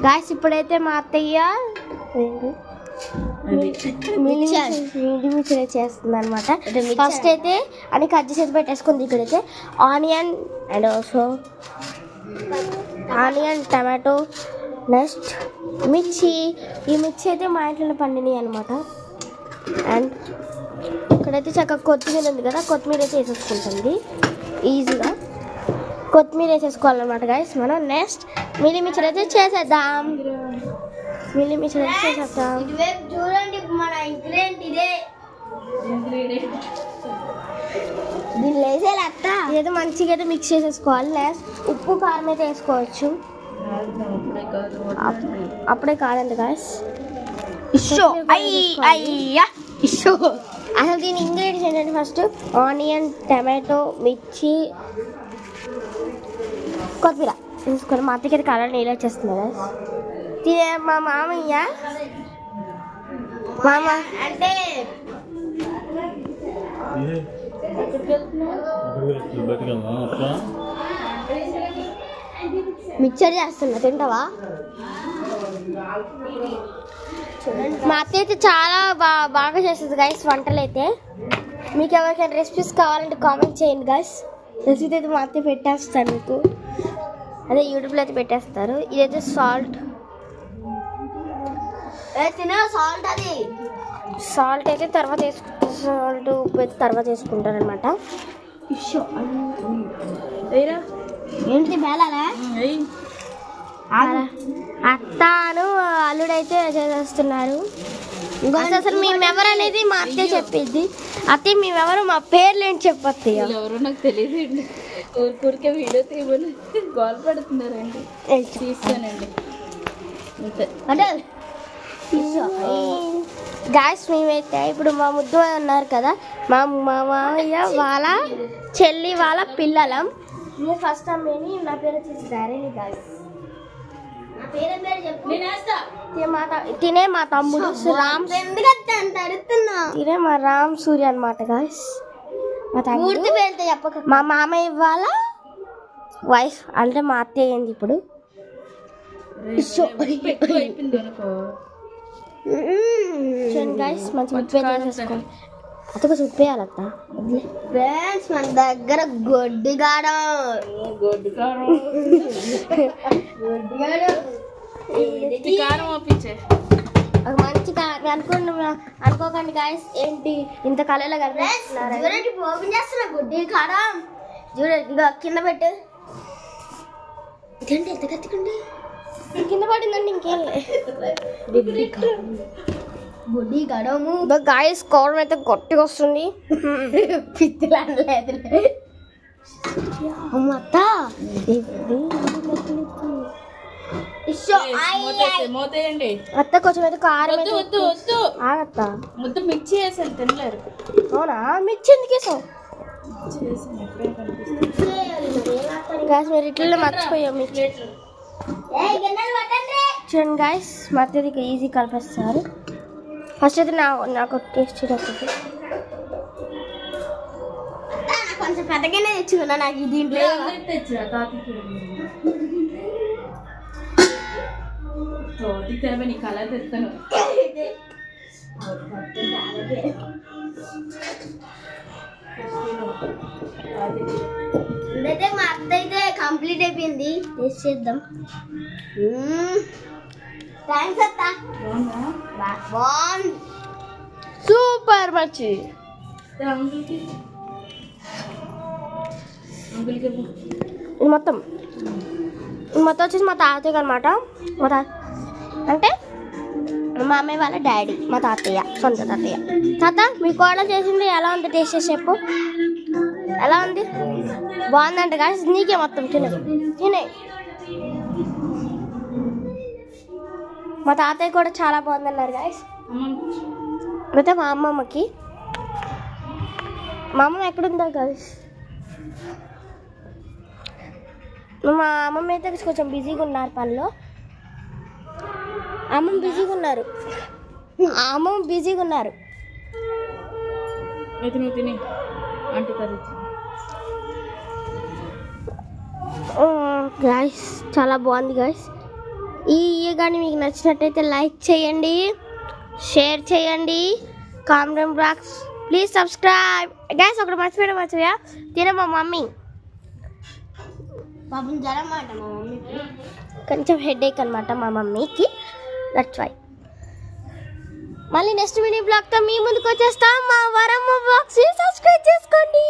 Guys ఇప్పుడైతే మా అత్తయ్య మిర్చి చేస్తుంది అనమాట. ఫస్ట్ అయితే అని కట్ చేసి పెట్టేసుకుంది. ఇక్కడైతే onion and also onion tomato next మిర్చి. ఈ మిర్చి అయితే మా ఇంట్లో పండినాయి అనమాట. అండ్ ఇక్కడైతే చక్కగా కొత్తిమీర ఉంది కదా, కొత్తిమీర అయితే వేసేసుకుంటుంది ఈజీగా. కొత్తిమీర వేసేసుకోవాలన్నమాట గాయస్ మనం. నెక్స్ట్ మిర్చి అయితే చేసేద్దాం. మిర్చి అయితే చేసేద్దాం. చూడండి మన ఇంగ్రీడియంట్ ఇదే. దీన్ని వేసేలా ఇదైతే మంచిగా అయితే మిక్స్ చేసేసుకోవాలి. నెక్స్ట్ ఉప్పు కారం అయితే వేసుకోవచ్చు. అప్పుడే కాదండి గాయస్. అసలు దీని ఇంగ్రీడియంట్స్ ఏంటంటే ఫస్ట్ ఆనియన్ టమాటో మిర్చి కొత్తిమీర తీసుకొని మా అత్తకి కలర్ నీళ్ళు వచ్చేస్తుంది కదా. తినే మా మామయ్య అంటే మిక్చర్ చేస్తున్నా, తింటావా? మా అత్త అయితే చాలా బాగా చేస్తుంది గైస్ వంటలు అయితే. మీకు ఎవరికైనా రెసిపీస్ కావాలంటే కామెంట్ చేయండి గైస్. రెసిపీ అయితే మా అత్త పెట్టేస్తాను మీకు, అదే యూట్యూబ్లో అయితే పెట్టేస్తారు. ఇదైతే సాల్ట్ అది సాల్ట్ అయితే తర్వాత సాల్ట్ ఉప్పు అయితే తర్వాత వేసుకుంటారు అనమాట. ఏంటిది బేలాలా? అత్తను అల్లుడైతే చేసేస్తున్నారు. అసలు మేమెవరు అనేది మా అత్తే చెప్పిద్ది. అత్తే మేమెవరు మా పేర్లు ఏంటి చెప్పత్తి ఎవరో నాకు తెలియదు. ఊరికే వీడియో తీయమని గోల్ పడుతున్నారండి. తీసుకోనండి అంటే గాయస్ మేమైతే ఇప్పుడు మా ముద్దు ఉన్నారు కదా, మా మామయ్య వాళ్ళ చెల్లి వాళ్ళ పిల్లలం. నేను ఫస్ట్ టైం నా పేరు వచ్చేసి ధారిణి గాయస్. తినే మా తమ్ముడు రామ్, తినే మా రామ్ సూర్య అనమాట గాయస్. మా తమ్ముడు మా మామయ్య వాళ్ళ వైఫ్ అంటే మా అత్తయ్య అయింది ఇప్పుడు. గైస్ మంచిగా అతకు చూపేయాలత్త. ఫ్రెండ్స్ మన దగ్గర గొడ్డి కారం మంచి అనుకోకండి గాయస్. ఏంటి ఇంత కళలో కనిపిస్తున్నారు? ఓపెన్ చేస్తున్నా గొడ్డి కారం. చూడండి ఇక కింద పెట్టు. ఇదండి ఎంత కత్తికండి కింద పడిందండి. ఇంకేం గొడ్డి కారము గాయస్. కారం అయితే గట్టిగా వస్తుంది. పిచ్చిలేదు అమ్మ. అత్త కొంచెం అయితే కారం ఆగత్త. మొత్తం మిర్చి వేసాను తినలేరు. అవునా? మిర్చి ఎందుకు వేసావు? గాయస్ మీరు ఇట్లా మర్చిపోయాం మిర్చి. చూడండి గాయస్ మా అత్తది ఈజీ కలిపేస్తారు. ఫస్ట్ అయితే నాకు టేస్ట్ వస్తుంది. కొంచెం పెద్దగానే తెచ్చుకున్నా నాకు దీంట్లో. కలర్ తెస్తాను. ఇదైతే మా అత్త అయితే కంప్లీట్ అయిపోయింది. టేస్ట్ చేద్దాం. థ్యాంక్స్ అత్త. సూపర్ మంచి. ఇది మొత్తం వచ్చేసి మా తాతయ్య అనమాట. అంటే మా అమ్మాయి వాళ్ళ డాడీ, మా తాతయ్య, సొంత తాతయ్య. తాత మీ కోడలు చేసింది ఎలా ఉంది? టేస్ట్ చేసి చెప్పు. ఎలా ఉంది? బాగుందంట గాయస్. నీకే మొత్తం తినే. మా తాతయ్య కూడా చాలా బాగుందన్నారు గాయస్. అయితే మా అమ్మమ్మకి, మా అమ్మమ్మ ఎక్కడుందా గాయస్? మా అమ్మమ్మ అయితే కొంచెం బిజీగా ఉన్నారు పనిలో. అమ్మమ్మ బిజీగా ఉన్నారు. గాయస్ చాలా బాగుంది గాయస్. ఈ కానీ మీకు నచ్చినట్టయితే లైక్ చేయండి, షేర్ చేయండి, comment box please subscribe. Guys ఒకటి మర్చిపోయా తిన మా మమ్మీ పాపం జ్వరం అన్నమాట. మా మమ్మీకి కొంచెం హెడేక్ అనమాట మా మమ్మీకి. That's why. మళ్ళీ నెక్స్ట్ మినీ బ్లాగ్తో మీ ముందుకు వచ్చేస్తాం. మా వరమ్మ బ్లాగ్స్ సబ్స్క్రైబ్ చేసుకోండి.